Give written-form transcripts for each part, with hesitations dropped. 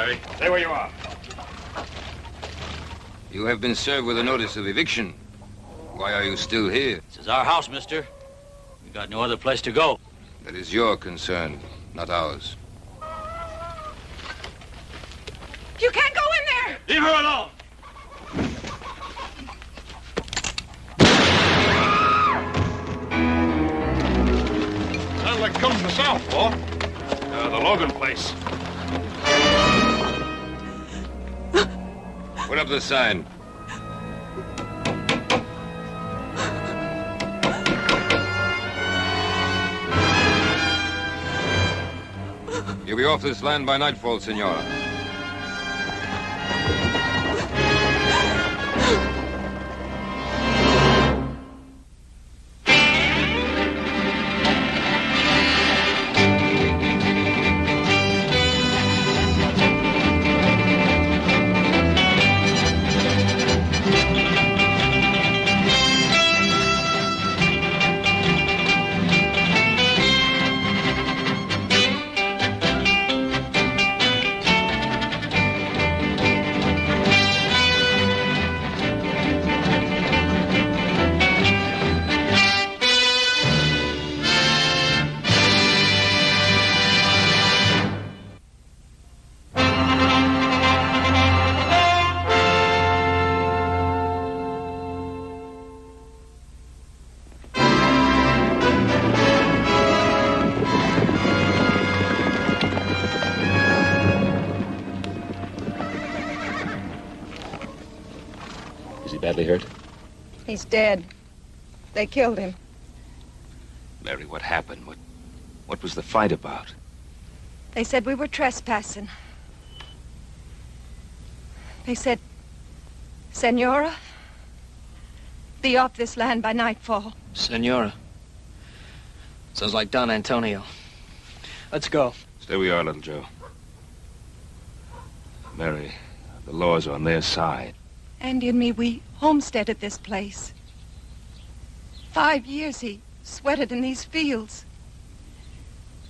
Larry. Stay where you are. You have been served with a notice of eviction. Why are you still here? This is our house, mister. We got no other place to go. That is your concern, not ours. You can't go in there! Leave her alone! Sounds like coming from the south, boy. The Logan place. Put up the sign. You'll be off this land by nightfall, Senora. Badly hurt? He's dead. They killed him. Mary, what happened? What was the fight about? They said we were trespassing. They said, Senora, be off this land by nightfall. Senora. Sounds like Don Antonio. Let's go. Stay where you are, little Joe. Mary, the law's on their side. Andy and me, we homesteaded this place. 5 years he sweated in these fields.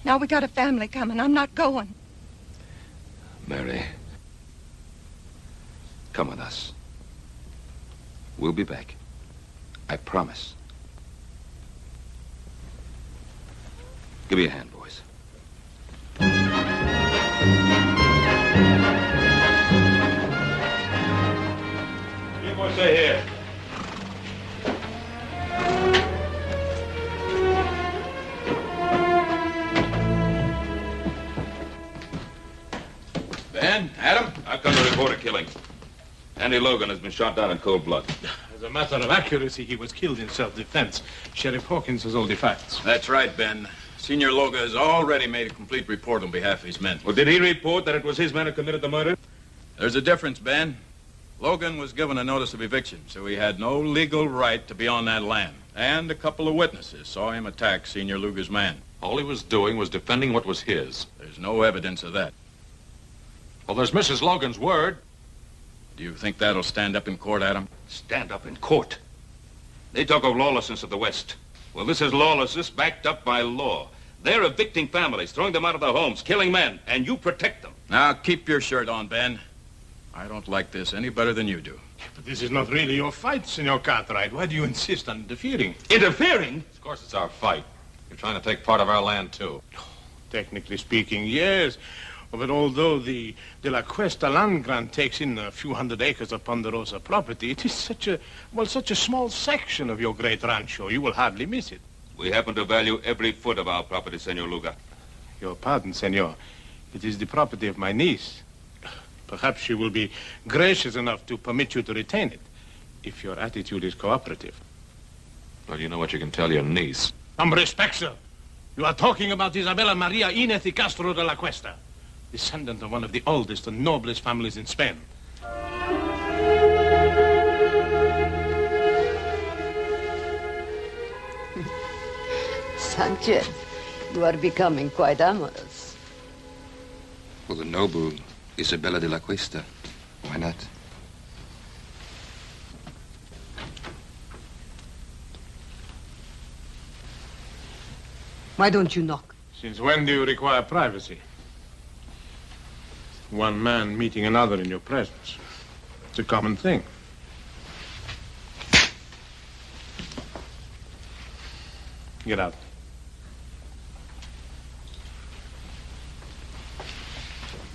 Now we got a family coming. I'm not going. Mary, come with us. We'll be back. I promise. Give me a hand, boys. You boys stay here. Ben, Adam? I've come to report a killing. Andy Logan has been shot down in cold blood. As a matter of accuracy, he was killed in self-defense. Sheriff Hawkins has all the facts. That's right, Ben. Senior Logan has already made a complete report on behalf of his men. Well, did he report that it was his men who committed the murder? There's a difference, Ben. Logan was given a notice of eviction, so he had no legal right to be on that land. And a couple of witnesses saw him attack Senior Luger's man. All he was doing was defending what was his. There's no evidence of that. Well, there's Mrs. Logan's word. Do you think that'll stand up in court, Adam? Stand up in court. They talk of lawlessness of the West. Well, this is lawlessness backed up by law. They're evicting families, throwing them out of their homes, killing men, and you protect them. Now, keep your shirt on, Ben. I don't like this any better than you do. But this is not really your fight, Senor Cartwright. Why do you insist on interfering? Interfering? Of course, it's our fight. You're trying to take part of our land, too. Technically speaking, yes. But although the De La Cuesta land grant takes in a few hundred acres of Ponderosa property, it is such a small section of your great rancho, you will hardly miss it. We happen to value every foot of our property, Senor Luga. Your pardon, senor. It is the property of my niece. Perhaps she will be gracious enough to permit you to retain it, if your attitude is cooperative. Well, you know what you can tell your niece. Some respect, sir. You are talking about Isabella Maria Inez y Castro de la Cuesta, descendant of one of the oldest and noblest families in Spain. Sanchez, you are becoming quite amorous. For the noble Isabella de la Cuesta. Why not? Why don't you knock? Since when do you require privacy? One man meeting another in your presence. It's a common thing. Get out.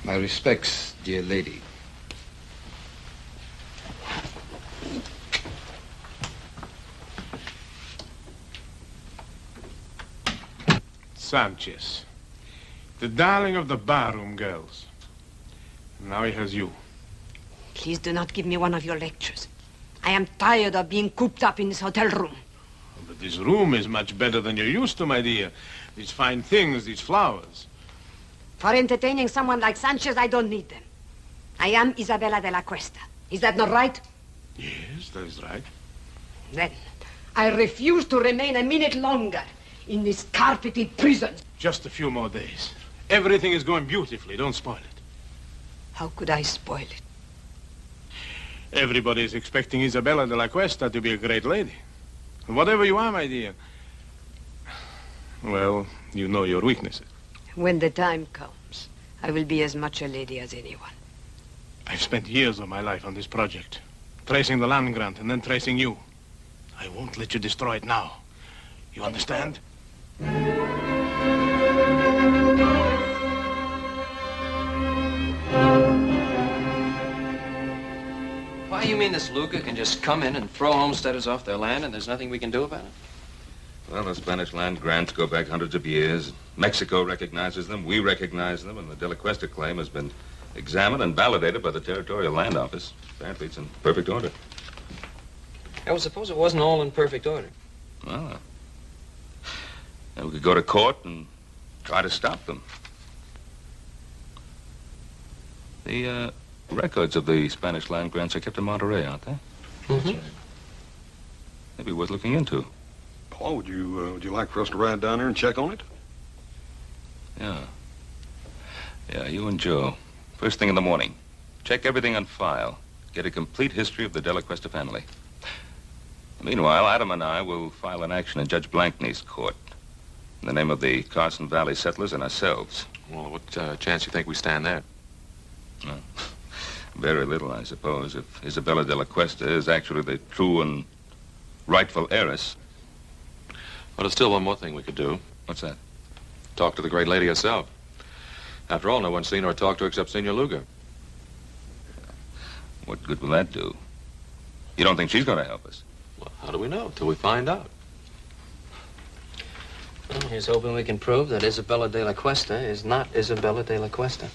My respects, dear lady. Sanchez, the darling of the barroom girls. And now he has you. Please do not give me one of your lectures. I am tired of being cooped up in this hotel room. But this room is much better than you're used to, my dear. These fine things, these flowers. For entertaining someone like Sanchez, I don't need them. I am Isabella de la Cuesta. Is that not right? Yes, that is right. Then I refuse to remain a minute longer in this carpeted prison. Just a few more days. Everything is going beautifully. Don't spoil it. How could I spoil it? Everybody is expecting Isabella de la Cuesta to be a great lady. And whatever you are, my dear, well, you know your weaknesses. When the time comes, I will be as much a lady as anyone. I've spent years of my life on this project, tracing the land grant and then tracing you. I won't let you destroy it now. You understand? Why, you mean this Luca can just come in and throw homesteaders off their land and there's nothing we can do about it? Well, the Spanish land grants go back hundreds of years. Mexico recognizes them, we recognize them, and the De La Cuesta claim has been examined and validated by the Territorial Land Office. Apparently it's in perfect order. I would suppose it wasn't all in perfect order. Well, then we could go to court and try to stop them. The records of the Spanish land grants are kept in Monterey, aren't they? Mm-hmm. Maybe worth looking into. Paul, would you like for us to ride down there and check on it? Yeah. Yeah, you and Joe. First thing in the morning. Check everything on file. Get a complete history of the De La Cuesta family. Meanwhile, Adam and I will file an action in Judge Blankney's court in the name of the Carson Valley settlers and ourselves. Well, what chance do you think we stand there? Well, very little, I suppose, if Isabella de la Cuesta is actually the true and rightful heiress. Well, there's still one more thing we could do. What's that? Talk to the great lady herself. After all, no one's seen her or talked to her except Senor Luger. What good will that do? You don't think she's going to help us? Well, how do we know? Till we find out. Well, here's hoping we can prove that Isabella de la Cuesta is not Isabella de la Cuesta.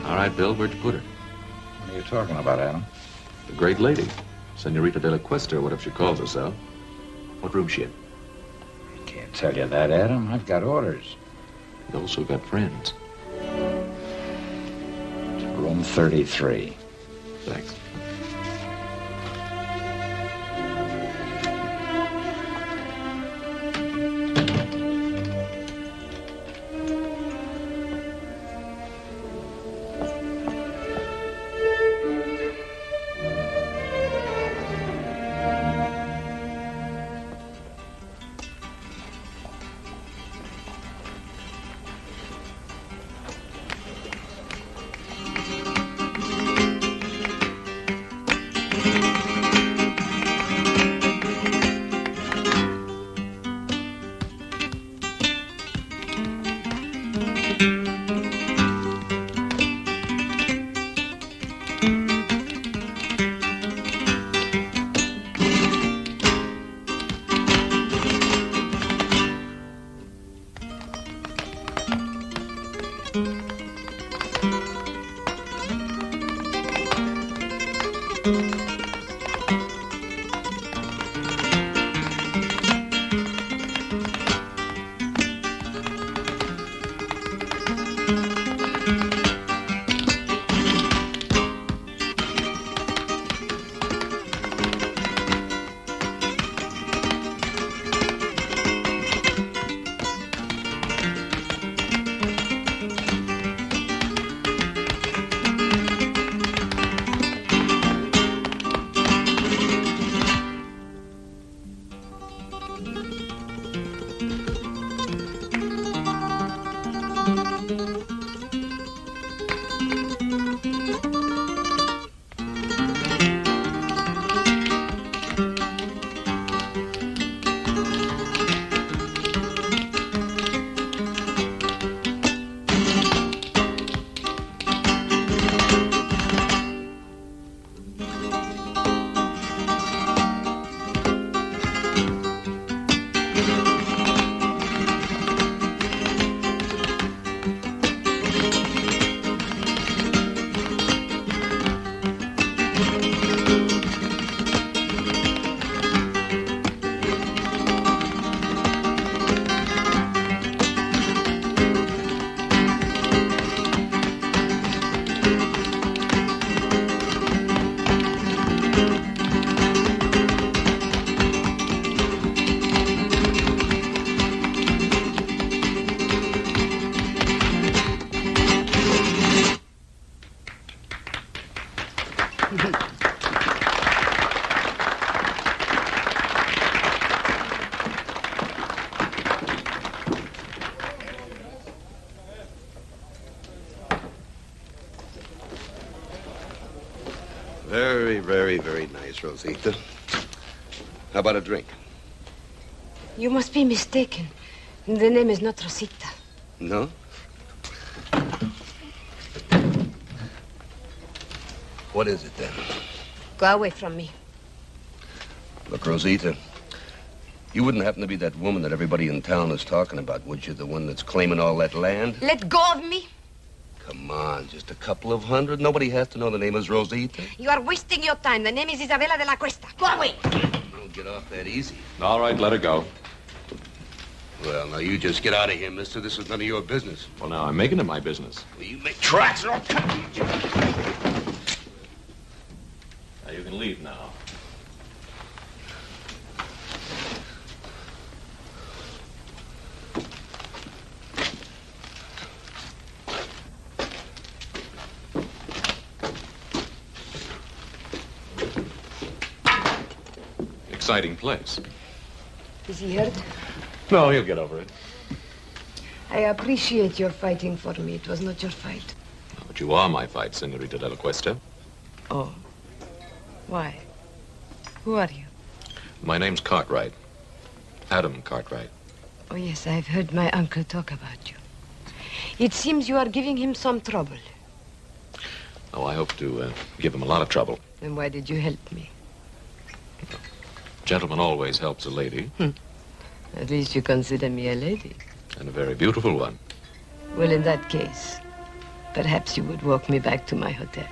All right, Bill, where'd you put her? What are you talking about, Adam? The great lady. Senorita de la Cuesta, or whatever she calls herself. What room's she in? Can't tell you that, Adam. I've got orders. You also got friends. Room 33. Thanks. very, very nice, Rosita. How about a drink? You must be mistaken. The name is not Rosita. No? What is it, then? Go away from me. Look, Rosita, you wouldn't happen to be that woman that everybody in town is talking about, would you? The one that's claiming all that land? Let go of me. Come on, just a couple of hundred. Nobody has to know the name is Rosita. You are wasting your time. The name is Isabela de la Cuesta. Go away. You don't get off that easy. All right, let her go. Well, now you just get out of here, mister. This is none of your business. Well, now, I'm making it my business. Well, you make tracks. Now, you can leave now. Exciting place. Is he hurt? No, he'll get over it. I appreciate your fighting for me. It was not your fight. But you are my fight, Senorita de la Cuesta. Oh. Why? Who are you? My name's Cartwright. Adam Cartwright. Oh, yes, I've heard my uncle talk about you. It seems you are giving him some trouble. Oh, I hope to give him a lot of trouble. Then why did you help me? Gentleman always helps a lady. At least you consider me a lady. And a very beautiful one. Well, in that case, perhaps you would walk me back to my hotel.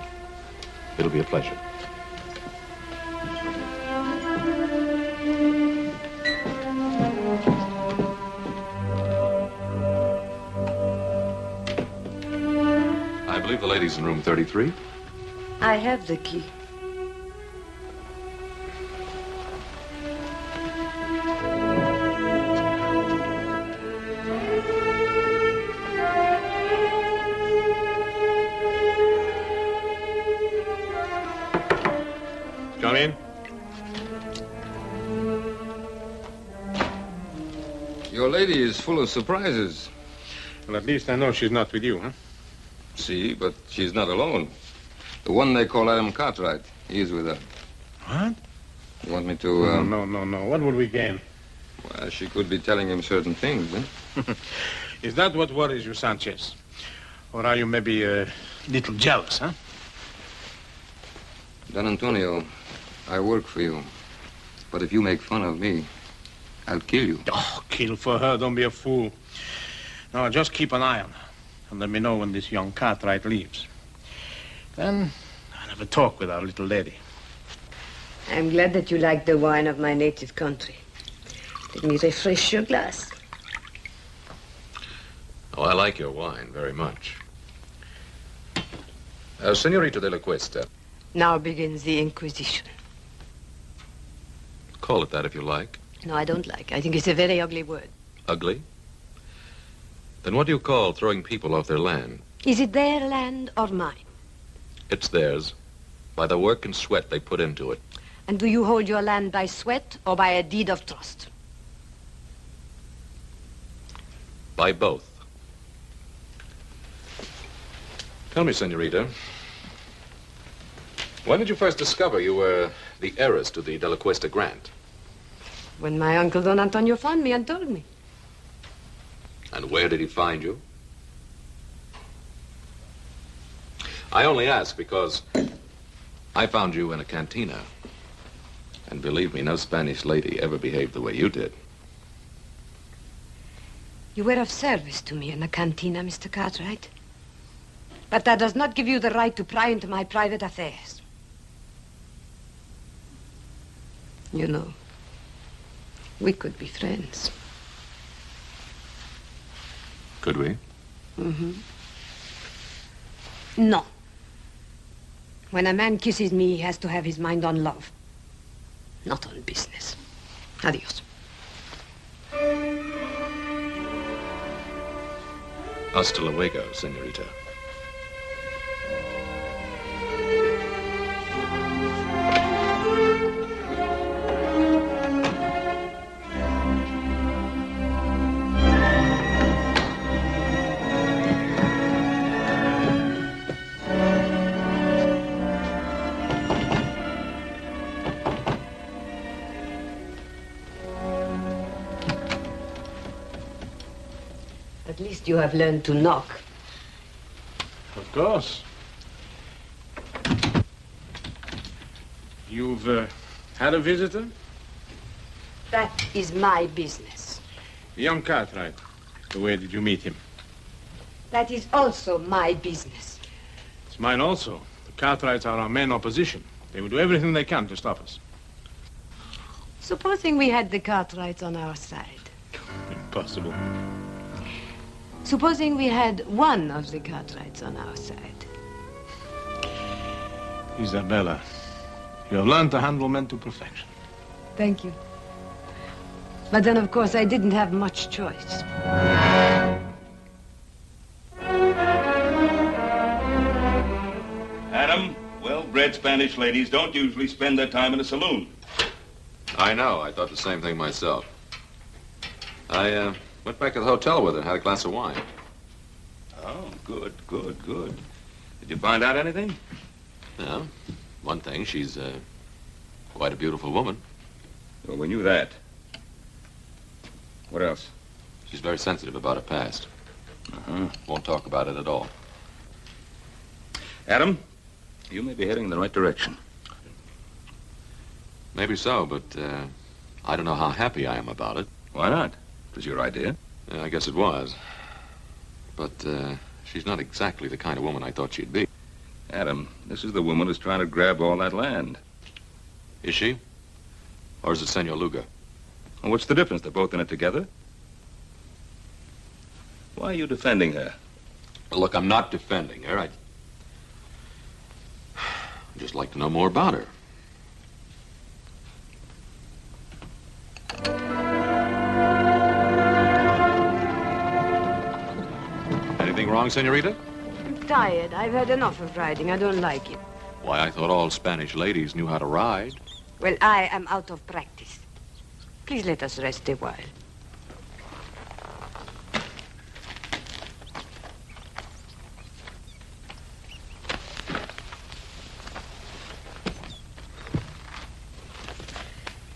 It'll be a pleasure. I believe the lady's in room 33. I have the key. Come in. Your lady is full of surprises. Well, at least I know she's not with you, huh? See, but she's not alone. The one they call Adam Cartwright, he is with her. What? You want me to, No. What would we gain? Well, she could be telling him certain things, eh? Is that what worries you, Sanchez? Or are you maybe a little jealous, huh? Don Antonio, I work for you. But if you make fun of me, I'll kill you. Oh, kill for her. Don't be a fool. No, just keep an eye on her. And let me know when this young Cartwright leaves. Then I'll have a talk with our little lady. I'm glad that you like the wine of my native country. Let me refresh your glass. Oh, I like your wine very much. Senorita de la Cuesta. Now begins the Inquisition. Call it that if you like. No, I don't like. I think it's a very ugly word. Ugly? Then what do you call throwing people off their land? Is it their land or mine? It's theirs, by the work and sweat they put into it. And do you hold your land by sweat or by a deed of trust? By both. Tell me, Senorita, when did you first discover you were the heiress to the De La Cuesta grant? When my uncle Don Antonio found me and told me. And where did he find you? I only ask because I found you in a cantina. And believe me, no Spanish lady ever behaved the way you did. You were of service to me in the cantina, Mr. Cartwright. But that does not give you the right to pry into my private affairs. You know, we could be friends. Could we? Mm-hmm. No. When a man kisses me, he has to have his mind on love, not on business. Adios. Hasta luego, senorita. At least you have learned to knock. Of course. You've had a visitor? That is my business. Young Cartwright. Where did you meet him? That is also my business. It's mine also. The Cartwrights are our main opposition. They will do everything they can to stop us. Supposing we had the Cartwrights on our side. Impossible. Supposing we had one of the Cartwrights on our side. Isabella, you have learned to handle men to perfection. Thank you. But then, of course, I didn't have much choice. Adam, well-bred Spanish ladies don't usually spend their time in a saloon. I know. I thought the same thing myself. I went back to the hotel with her and had a glass of wine. Oh, good. Did you find out anything? Yeah. One thing, she's quite a beautiful woman. Well, we knew that. What else? She's very sensitive about her past. Uh-huh. Won't talk about it at all. Adam, you may be heading in the right direction. Maybe so, but I don't know how happy I am about it. Why not? It was your idea. Yeah, I guess it was. But she's not exactly the kind of woman I thought she'd be. Adam, this is the woman who's trying to grab all that land. Is she? Or is it Senor Luga? Well, what's the difference? They're both in it together. Why are you defending her? Well, look, I'm not defending her. I'd just like to know more about her. Anything wrong, senorita? I'm tired. I've had enough of riding. I don't like it. Why, I thought all Spanish ladies knew how to ride. Well, I am out of practice. Please let us rest a while.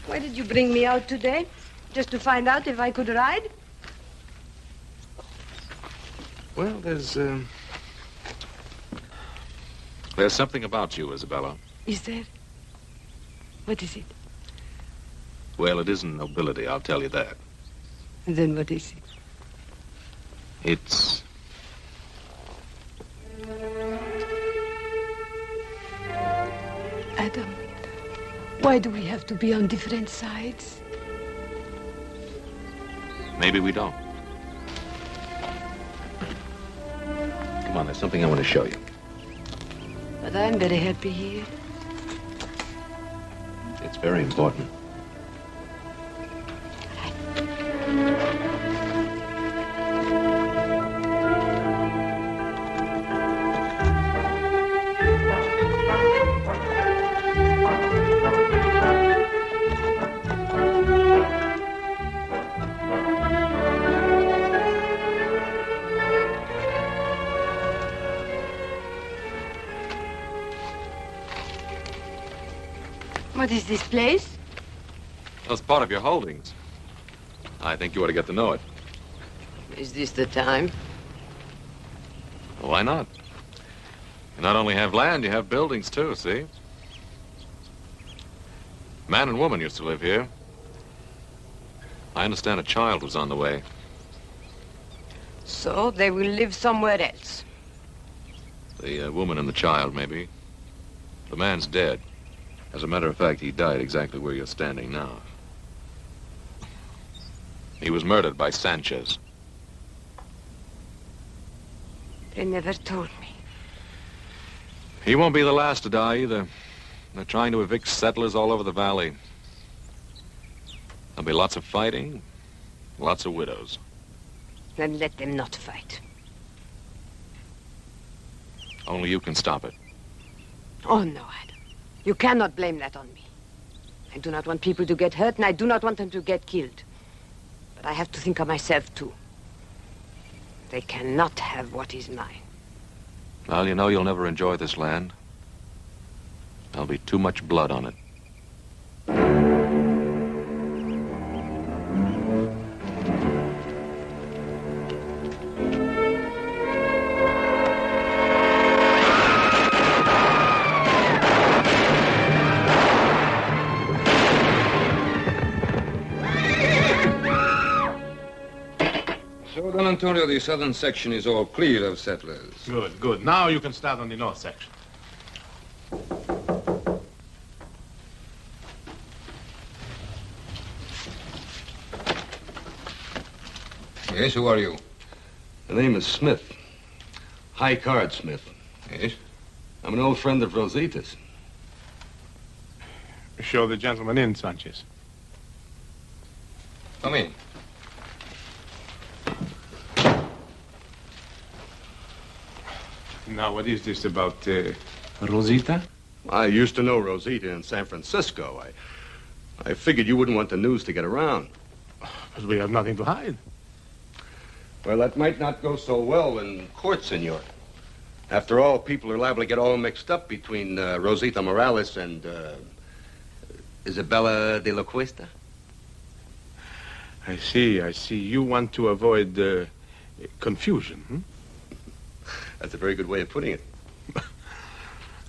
Why did you bring me out today? Just to find out if I could ride? Well, there's something about you, Isabella. Is there? What is it? Well, it isn't nobility, I'll tell you that. Then what is it? It's... Adam, why do we have to be on different sides? Maybe we don't. Come on, there's something I want to show you. But I'm very happy here. It's very important. What is this place? Well, it's part of your holdings. I think you ought to get to know it. Is this the time? Well, why not? You not only have land, you have buildings, too, see? Man and woman used to live here. I understand a child was on the way. So they will live somewhere else. The woman and the child, maybe. The man's dead. As a matter of fact, he died exactly where you're standing now. He was murdered by Sanchez. They never told me. He won't be the last to die, either. They're trying to evict settlers all over the valley. There'll be lots of fighting, lots of widows. Then let them not fight. Only you can stop it. Oh, no, Adam. You cannot blame that on me. I do not want people to get hurt, and I do not want them to get killed. But I have to think of myself, too. They cannot have what is mine. Well, you know you'll never enjoy this land. There'll be too much blood on it. So, Don Antonio, the southern section is all clear of settlers. Good, good. Now you can start on the north section. Yes, who are you? The name is Smith. High Card Smith. Yes? I'm an old friend of Rosita's. Show the gentleman in, Sanchez. Come in. Now, what is this about Rosita? I used to know Rosita in San Francisco. I figured you wouldn't want the news to get around. But we have nothing to hide. Well, that might not go so well in court, senor. After all, people are liable to get all mixed up between Rosita Morales and Isabella de la Cuesta. I see, I see. You want to avoid confusion, hmm? That's a very good way of putting it.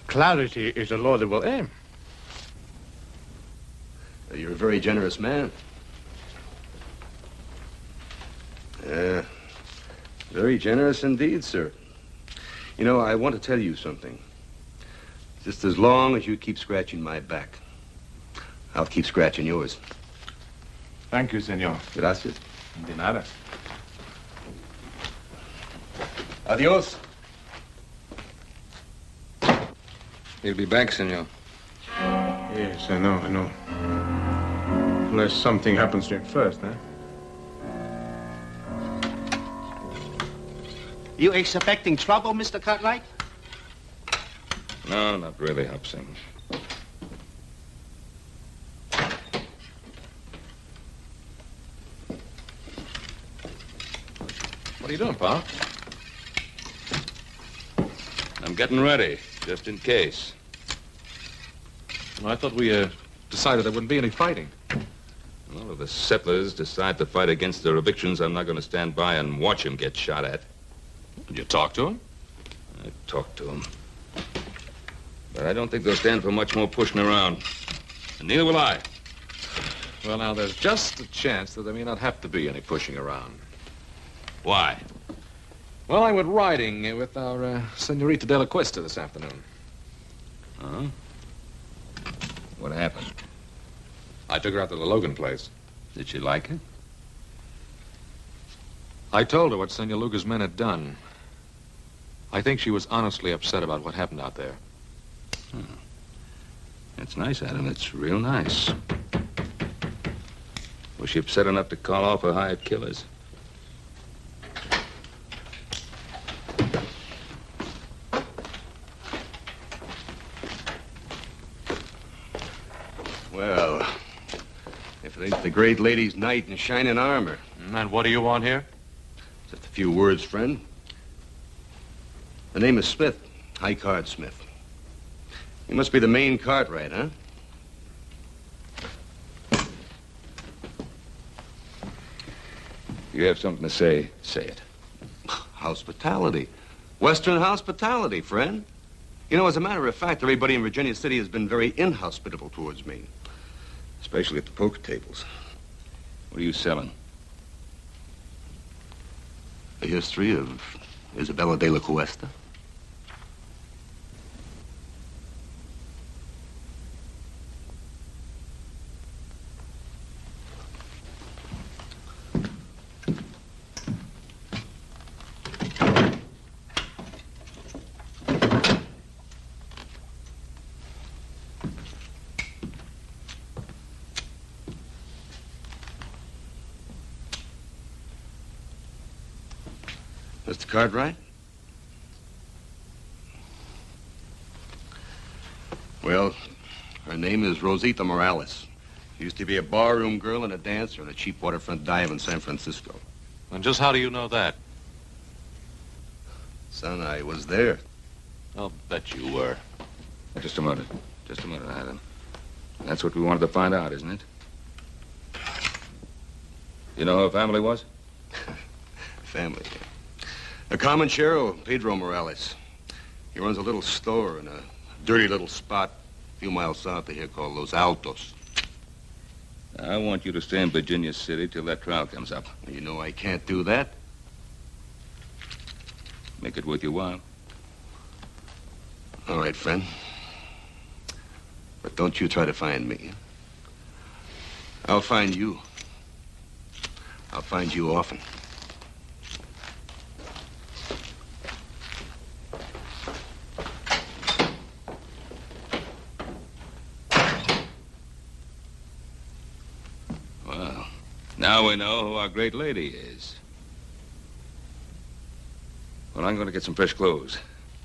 Clarity is a laudable aim. You're a very generous man. Very generous indeed, sir. You know, I want to tell you something. Just as long as you keep scratching my back, I'll keep scratching yours. Thank you, senor. Gracias. De nada. Adios. He'll be back, senor. Yes, I know, I know. Unless something happens to him first, huh? You expecting trouble, Mr. Cartwright? No, not really, Hobson. What are you doing, Pa? I'm getting ready, just in case. Well, I thought we decided there wouldn't be any fighting. Well, if the settlers decide to fight against their evictions, I'm not going to stand by and watch them get shot at. Did you talk to him? I talked to them. But I don't think they'll stand for much more pushing around. And neither will I. Well, now, there's just a chance that there may not have to be any pushing around. Why? Well, I went riding with our Senorita de la Cuesta this afternoon. Huh? What happened? I took her out to the Logan place. Did she like it? I told her what Senor Luga's men had done. I think she was honestly upset about what happened out there. That's nice, Adam. It's real nice. Was she upset enough to call off her hired killers? Well, if it ain't the great lady's knight in shining armor. And what do you want here? Just a few words, friend. The name is Smith, High Card Smith. You must be the main Cartwright, huh? You have something to say, say it. Hospitality. Western hospitality, friend. You know, as a matter of fact, everybody in Virginia City has been very inhospitable towards me. Especially at the poker tables. What are you selling? The history of Isabella de la Cuesta. Mr. Cartwright? Well, her name is Rosita Morales. She used to be a barroom girl and a dancer in a cheap waterfront dive in San Francisco. And just how do you know that? Son, I was there. I'll bet you were. Just a minute. Just a minute, Adam. That's what we wanted to find out, isn't it? You know who her family was? Family. A comanchero, Pedro Morales. He runs a little store in a dirty little spot a few miles south of here called Los Altos. I want you to stay in Virginia City till that trial comes up. You know I can't do that. Make it worth your while. All right, friend. But don't you try to find me. I'll find you. I'll find you often. Well, now we know who our great lady is. Well, I'm going to get some fresh clothes.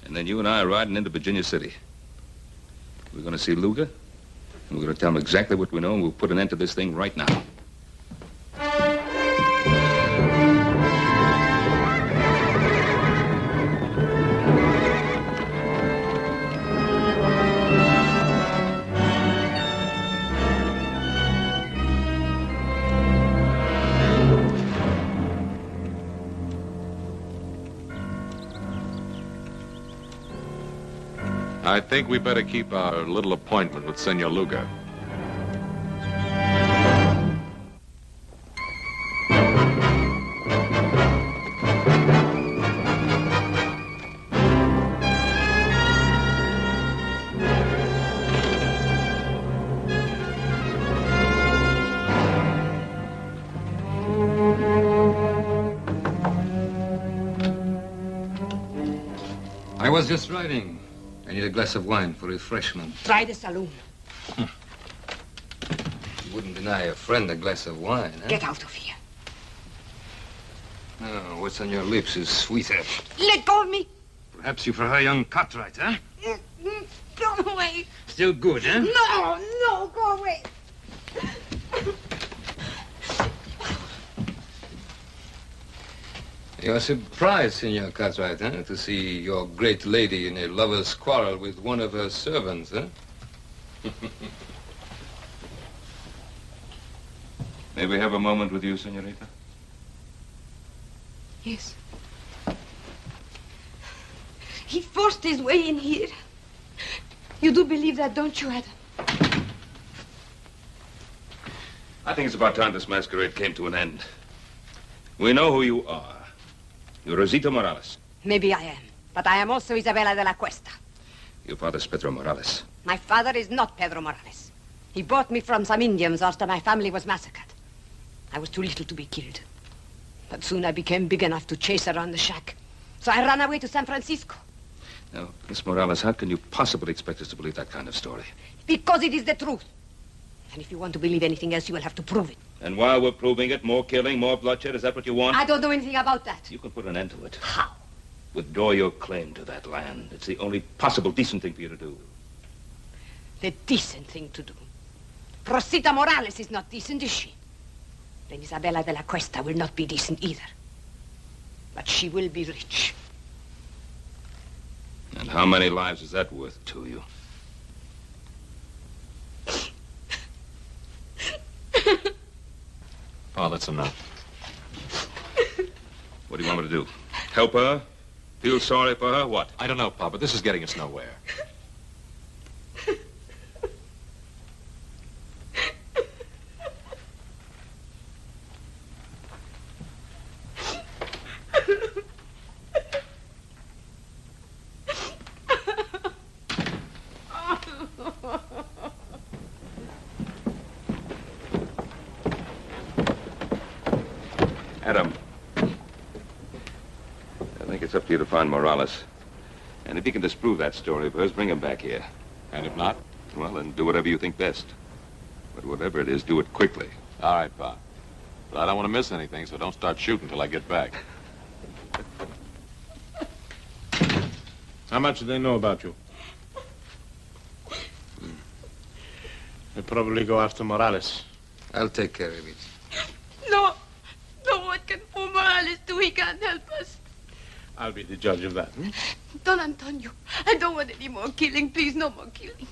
And then you and I are riding into Virginia City. We're going to see Luga, and we're going to tell him exactly what we know, and we'll put an end to this thing right now. I think we better keep our little appointment with Senor Luga. I was just riding. I need a glass of wine for refreshment. Try the saloon. You wouldn't deny a friend a glass of wine, huh? Get out of here. Oh, what's on your lips is sweeter. Let go of me. Perhaps you prefer young Cartwright, huh? Go away. Still good, huh? No, go away. You're surprised, Senor Cartwright, huh? To see your great lady in a lover's quarrel with one of her servants, huh? May we have a moment with you, senorita? Yes. He forced his way in here. You do believe that, don't you, Adam? I think it's about time this masquerade came to an end. We know who you are. You're Rosita Morales. Maybe I am, but I am also Isabella de la Cuesta. Your father's Pedro Morales. My father is not Pedro Morales. He bought me from some Indians after my family was massacred. I was too little to be killed. But soon I became big enough to chase around the shack. So I ran away to San Francisco. Now, Miss Morales, how can you possibly expect us to believe that kind of story? Because it is the truth. And if you want to believe anything else, you will have to prove it. And while we're proving it, more killing, more bloodshed, is that what you want? I don't know anything about that. You can put an end to it. How? Withdraw your claim to that land. It's the only possible decent thing for you to do. The decent thing to do. Rosita Morales is not decent, is she? Then Isabella de la Cuesta will not be decent either. But she will be rich. And how many lives is that worth to you? Oh, that's enough. What do you want me to do? Help her? Feel sorry for her? What? I don't know, Papa. This is getting us nowhere. Adam, I think it's up to you to find Morales. And if you can disprove that story of hers, bring him back here. And if not? Well, then do whatever you think best. But whatever it is, do it quickly. All right, Pa. But I don't want to miss anything, so don't start shooting till I get back. How much do they know about you? They probably go after Morales. I'll take care of it. No. No, what can poor Morales do? He can't help us. I'll be the judge of that. Don Antonio, I don't want any more killing. Please, no more killing.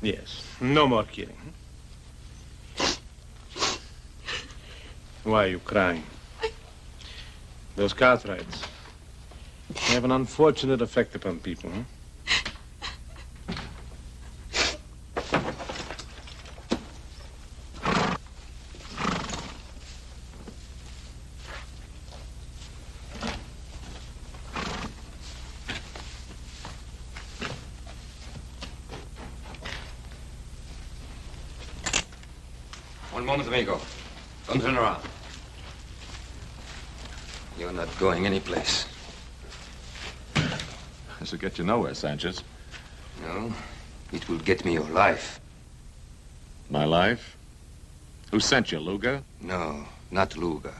Yes, no more killing. Why are you crying? Those Cartwrights, they have an unfortunate effect upon people, huh? One moment, amigo. Don't turn around. You're not going anyplace. This will get you nowhere, Sanchez. No, it will get me your life. My life? Who sent you, Luga? No, not Luga.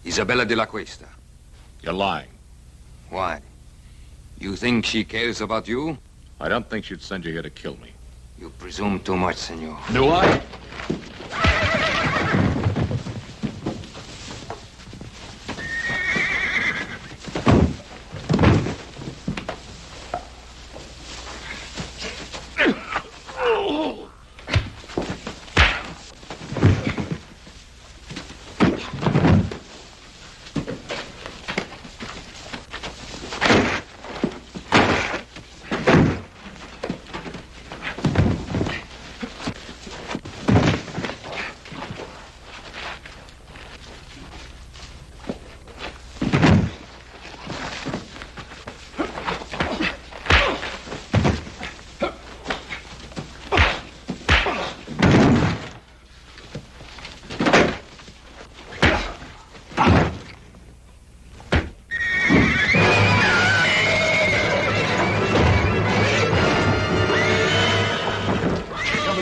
Isabella de la Cuesta. You're lying. Why? You think she cares about you? I don't think she'd send you here to kill me. You presume too much, senor. Do I?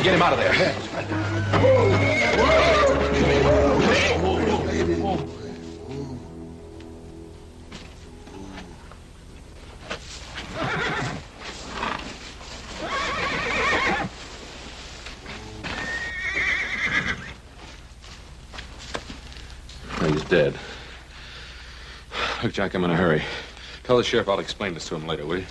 Get him out of there. He's dead. Look, Jack, I'm in a hurry. Tell the sheriff I'll explain this to him later, will you?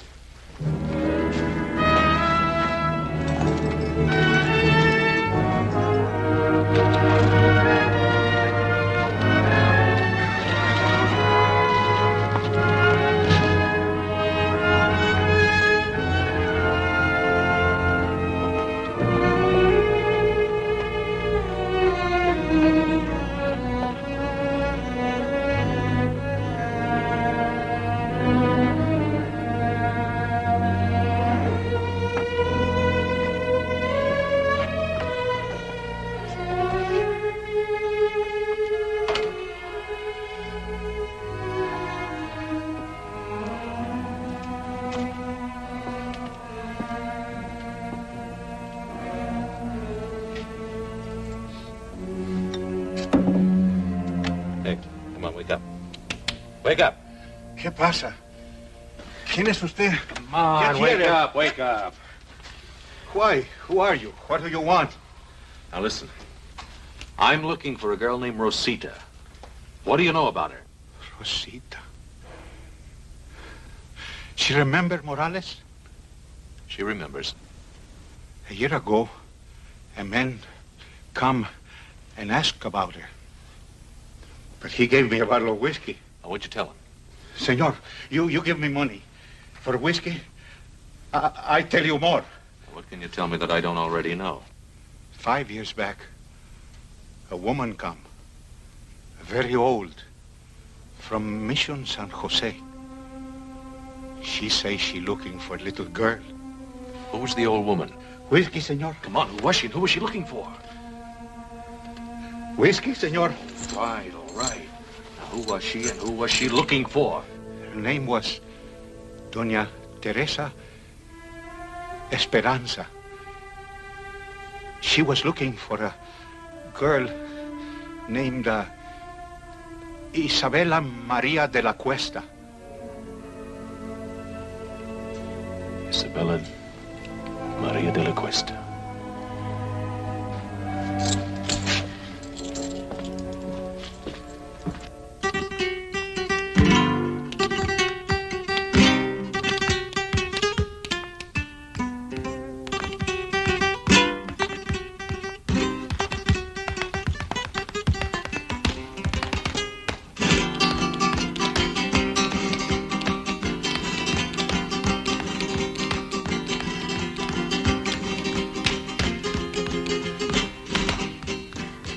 Wake up. ¿Qué pasa? ¿Quién es usted? Come on, wake up, wake up. Why? Who are you? What do you want? Now listen. I'm looking for a girl named Rosita. What do you know about her? Rosita. She remember Morales? She remembers. A year ago, a man come and ask about her. But he gave me a bottle of whiskey. Now, what'd you tell him? Senor, you give me money for whiskey. I tell you more. What can you tell me that I don't already know? 5 years back, a woman come, very old, from Mission San Jose. She say she looking for a little girl. Who was the old woman? Whiskey, senor. Come on, who was she and who was she looking for? Whiskey, senor. Right, all right. Now, who was she and who was she looking for? Her name was Doña Teresa Esperanza. She was looking for a girl named Isabella Maria de la Cuesta. Isabella Maria de la Cuesta.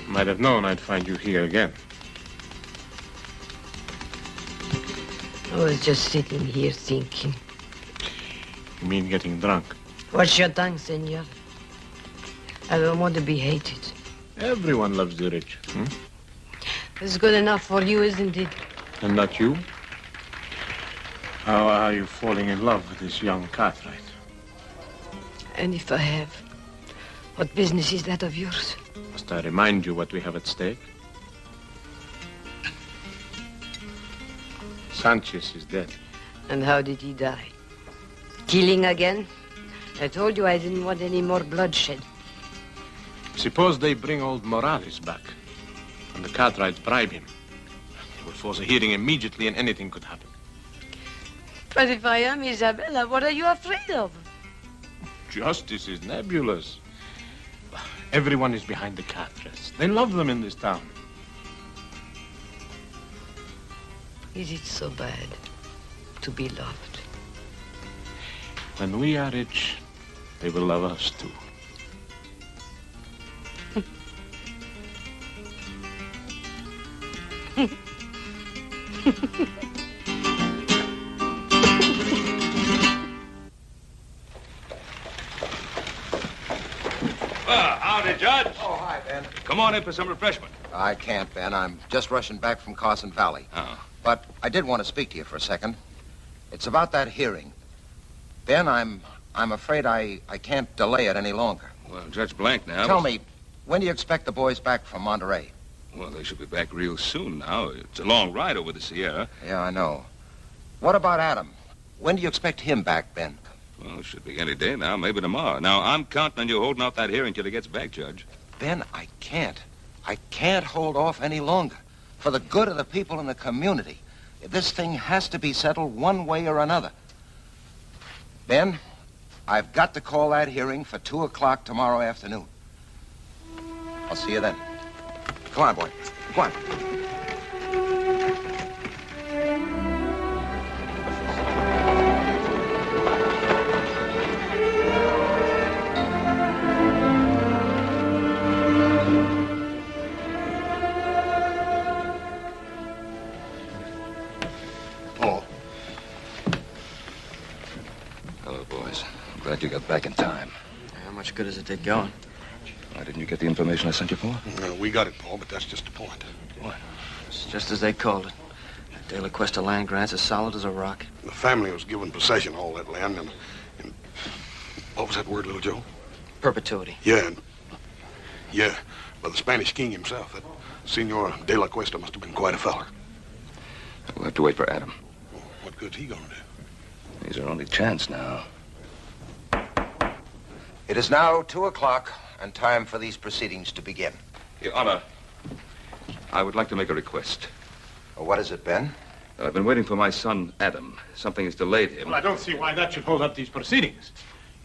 Might have known I'd find you here again. I was just sitting here thinking. You mean getting drunk? Watch your tongue, senor. I don't want to be hated. Everyone loves the rich. It's good enough for you, isn't it? And not you? How are you falling in love with this young Cartwright? And if I have, what business is that of yours? Must I remind you what we have at stake? Sanchez is dead. And how did he die? Killing again? I told you I didn't want any more bloodshed. Suppose they bring old Morales back, and the Cartwrights bribe him. They will force a hearing immediately, and anything could happen. But if I am Isabella, what are you afraid of? Justice is nebulous. Everyone is behind the Cartwrights. They love them in this town. Is it so bad to be loved? When we are rich, they will love us too. Howdy, Judge. Oh, hi, Ben. Come on in for some refreshment. I can't, Ben. I'm just rushing back from Carson Valley. Oh. But I did want to speak to you for a second. It's about that hearing. Ben, I'm afraid I can't delay it any longer. Well, Judge Blank now... Tell me, when do you expect the boys back from Monterey? Well, they should be back real soon now. It's a long ride over the Sierra. Yeah, I know. What about Adam? When do you expect him back, Ben? Well, it should be any day now, maybe tomorrow. Now, I'm counting on you holding off that hearing till he gets back, Judge. Ben, I can't. I can't hold off any longer. For the good of the people in the community. This thing has to be settled one way or another. Ben, I've got to call that hearing for 2 o'clock tomorrow afternoon. I'll see you then. Come on, boy. Come on. Paul. Hello, boys. I'm glad you got back in time. How much good does it did going? Why didn't you get the information I sent you for? We got it, Paul, but that's just the point. What? It's just as they called it. That De La Cuesta land grant's as solid as a rock. The family was given possession of all that land, and what was that word, little Joe? Perpetuity. Yeah, by the Spanish king himself. That Senor De La Cuesta must have been quite a feller. We'll have to wait for Adam. What good's he gonna do? He's our only chance now. It is now 2 o'clock and time for these proceedings to begin. Your Honor, I would like to make a request. What is it, Ben? I've been waiting for my son, Adam. Something has delayed him. Well, I don't see why that should hold up these proceedings.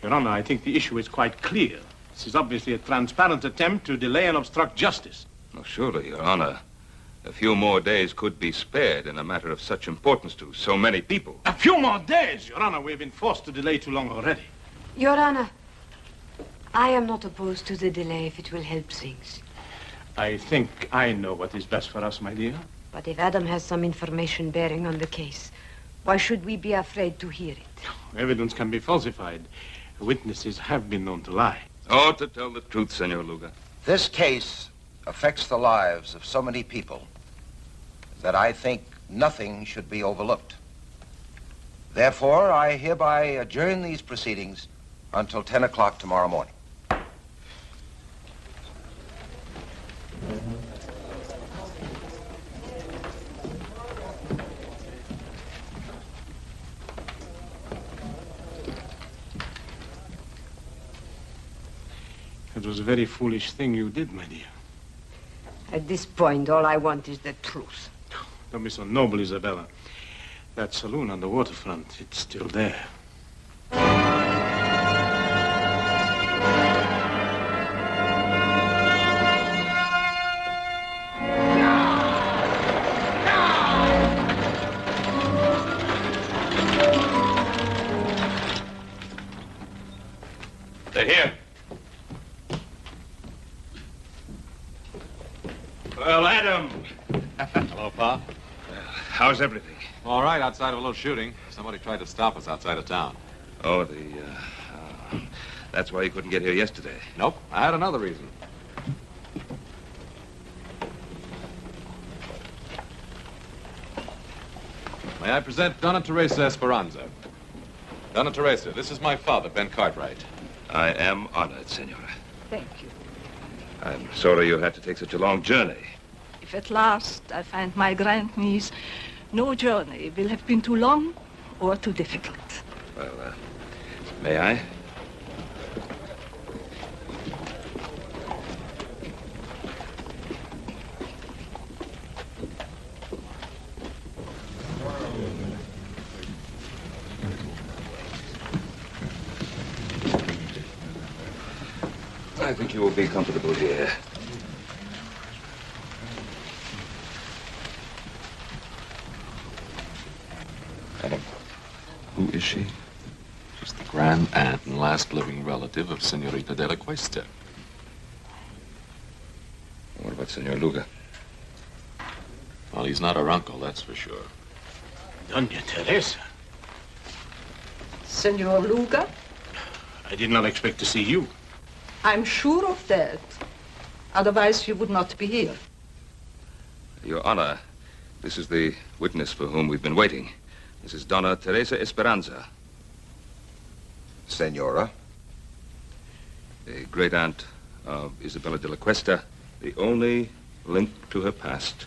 Your Honor, I think the issue is quite clear. This is obviously a transparent attempt to delay and obstruct justice. Oh, surely, Your Honor. A few more days could be spared in a matter of such importance to so many people. A few more days, Your Honor. We've been forced to delay too long already. Your Honor, I am not opposed to the delay if it will help things. I think I know what is best for us, my dear. But if Adam has some information bearing on the case, why should we be afraid to hear it? Evidence can be falsified. Witnesses have been known to lie. Oh, to tell the truth, Senor Luga. This case affects the lives of so many people that I think nothing should be overlooked. Therefore, I hereby adjourn these proceedings until 10 o'clock tomorrow morning. It was a very foolish thing you did, my dear. At this point, all I want is the truth. Don't be so noble, Isabella. That saloon on the waterfront, it's still there. They're here. Well, Adam. Hello, Pa. How's everything? All right, outside of a little shooting. Somebody tried to stop us outside of town. Oh, that's why you couldn't get here yesterday. Nope, I had another reason. May I present Donna Teresa Esperanza? Donna Teresa, this is my father, Ben Cartwright. I am honored, Senora. Thank you. I'm sorry you had to take such a long journey. If at last I find my grandniece, no journey will have been too long or too difficult. Well, may I? I think you will be comfortable here. Adam, who is she? She's the grand aunt and last living relative of Senorita de la Cuesta. What about Senor Luga? Well, he's not her uncle, that's for sure. Doña Teresa, Senor Luga, I did not expect to see you. I'm sure of that. Otherwise, you would not be here. Your Honor, this is the witness for whom we've been waiting. This is Donna Teresa Esperanza. Senora? The great aunt of Isabella de la Cuesta, the only link to her past,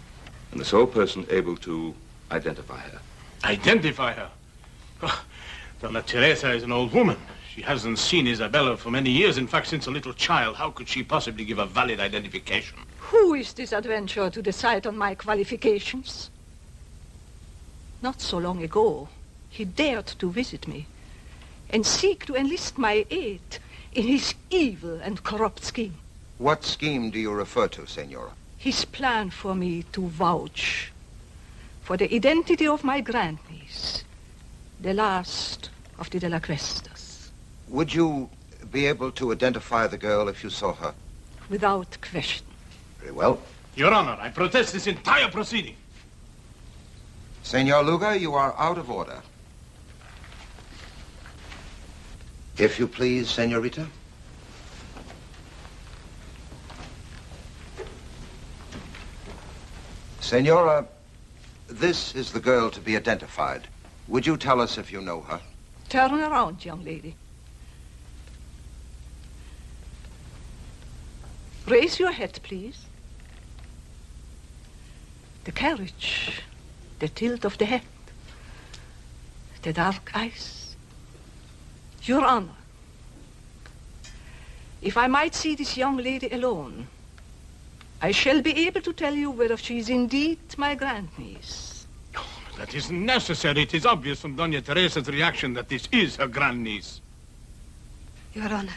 and the sole person able to identify her. Identify her? Oh, Donna Teresa is an old woman. She hasn't seen Isabella for many years. In fact, since a little child. How could she possibly give a valid identification? Who is this adventurer to decide on my qualifications? Not so long ago, he dared to visit me and seek to enlist my aid in his evil and corrupt scheme. What scheme do you refer to, Senora? His plan for me to vouch for the identity of my grandniece, the last of the De La Cuestas. Would you be able to identify the girl if you saw her? Without question. Very well. Your Honor, I protest this entire proceeding. Senor Luga, you are out of order. If you please, Senorita. Senora, this is the girl to be identified. Would you tell us if you know her? Turn around, young lady. Raise your head, please. The carriage, the tilt of the head, the dark eyes. Your Honor, if I might see this young lady alone, I shall be able to tell you whether she is indeed my grandniece. Oh, that isn't necessary. It is obvious from Doña Teresa's reaction that this is her grandniece. Your Honor,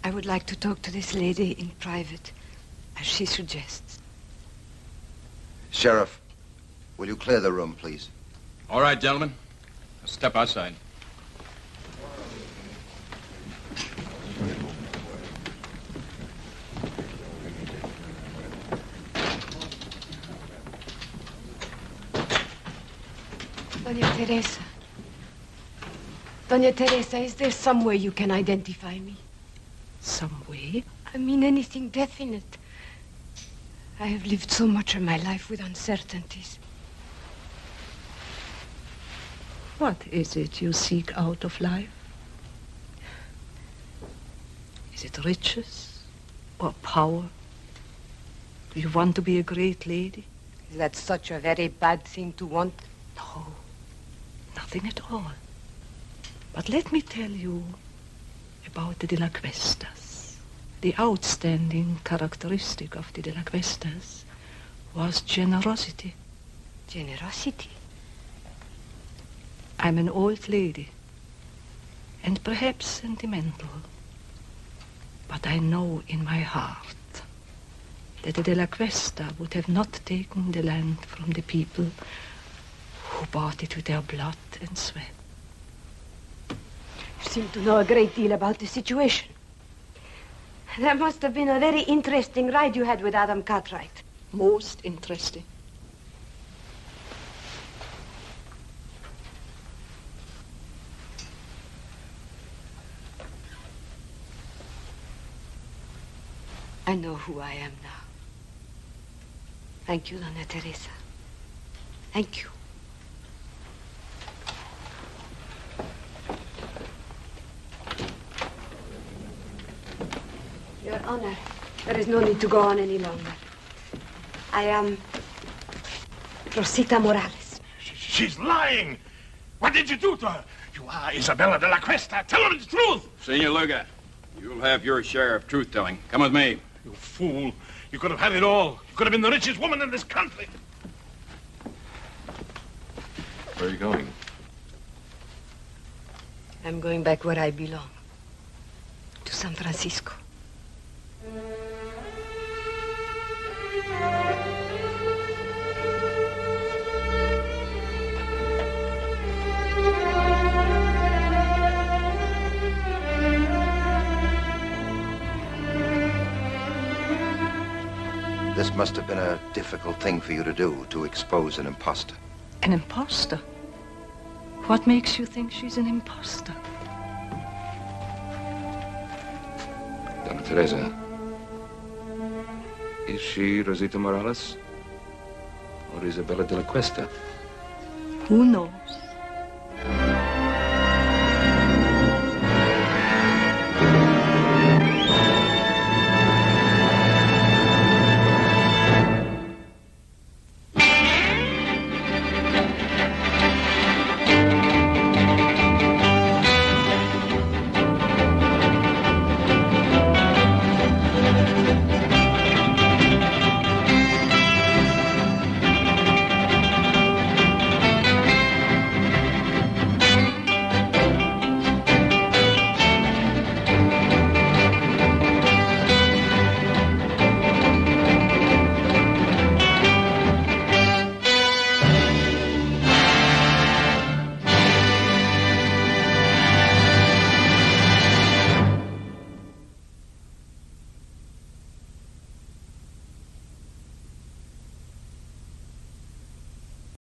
I would like to talk to this lady in private, as she suggests. Sheriff, will you clear the room, please? All right, gentlemen. Let's step outside. Doña Teresa. Doña Teresa, is there some way you can identify me? Some way? I mean anything definite. I have lived so much of my life with uncertainties. What is it you seek out of life? Is it riches or power? Do you want to be a great lady? Is that such a very bad thing to want? No, nothing at all. But let me tell you about the De La Cuestas. The outstanding characteristic of the De La Cuestas was generosity. Generosity? I'm an old lady, and perhaps sentimental, but I know in my heart that the De La Cuesta would have not taken the land from the people who bought it with their blood and sweat. You seem to know a great deal about the situation. That must have been a very interesting ride you had with Adam Cartwright. Most interesting. I know who I am now. Thank you, Doña Teresa. Thank you. Honor, there is no need to go on any longer. I am Rosita Morales. She's lying. What did you do to her? You are Isabella de la Cuesta. Tell her the truth. Senor Luga, you'll have your share of truth-telling. Come with me. You fool. You could have had it all. You could have been the richest woman in this country. Where are you going? I'm going back where I belong. To San Francisco. This must have been a difficult thing for you to do, to expose an imposter. An imposter? What makes you think she's an imposter? Donna Teresa, is she Rosita Morales or Isabella de la Cuesta? Who knows?